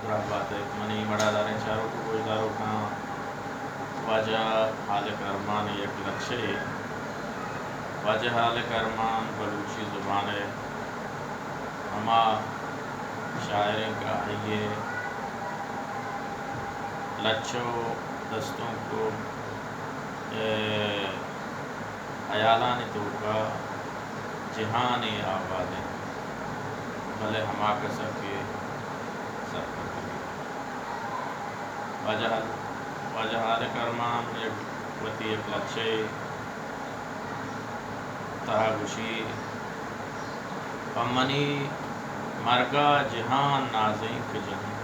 رحبات منی مڑا داریں چاروں کو گوشداروں کا واجہ حال کرمان یک لچھے واجہ حال کرمان بلوچی زبان ہے ہما شاعر کا آئیے لچھو دستوں کو عیالان تو کا جہان آباد ہے بھلے ہما کسا کے سر پر واجہ حال کرمان یک وتی ایک لچھے تہا گوشی پمنی مرگا جہان نازیں کے جہاں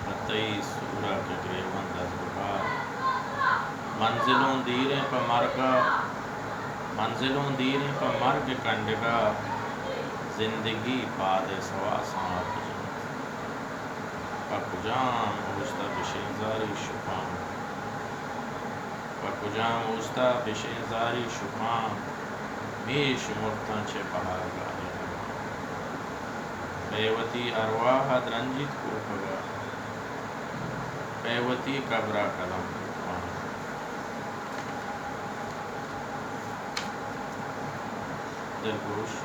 فتئی سورہ کے گریون دز بخار منزلوں دیریں پہ مرگا منزلوں دیریں پہ مرگ کنڈگا زندگی پاد سوا سانپ جہاں پکجام اوستا بشینزاری شپان پکجام اوستا بشینزاری شپان میش مرتن چه بہار گاہے پیوتی ارواح درنجیت کو پگا پیوتی قبرہ کلم کوان دلگوش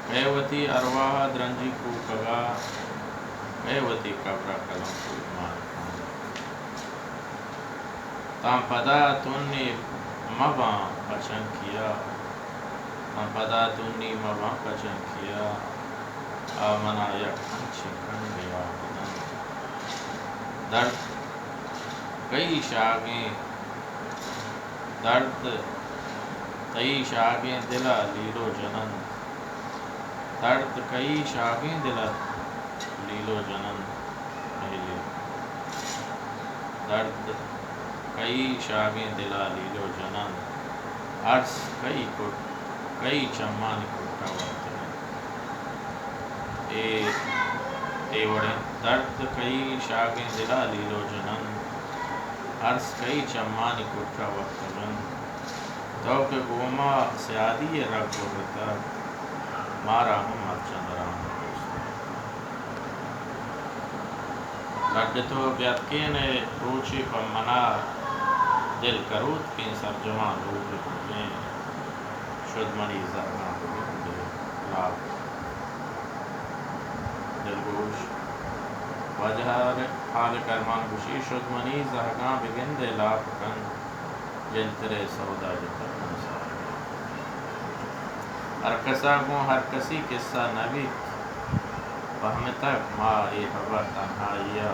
پیوتی ارواح درنجی کو پگا پیوتی قبرہ کلم کوان تام پدا تنی مباں پچن کیا تام پدا تنی مباں پچن کیا آمنا یک انچے کنڈے آبدن درد کئی شاگیں درد کئی شاگیں دلا لیلو جنن درد کئی شاگیں دلا لیلو جنن پہلے درد کئی شاگیں دلا لیلو جنن عرض کئی چمانی کٹا وقت اے وڑے درد کئی شاگیں دلا لیلو جنن عرض کئی چمانی کٹا وقت جن تو کہ گوما سیادی رگ بھرتا مارا ہم چندران لگ تو بیتکین روچی پا منا دل کروت کی سرجوان روح کھلیں شد منی زرگان بگندے لاب دلگوش واجہ حال کرمان گوشی شد منی زرگان بگندے لاب کن جنترے سودا جتر منصار ہر کسا گوں ہر کسی قصہ نبی فہم تک ما ای حبر تنہائیا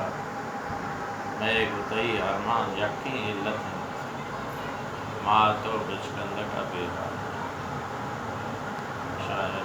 میں گتئی ارمان یقین علت ہے ما تو بچکندگا بے حال شاعر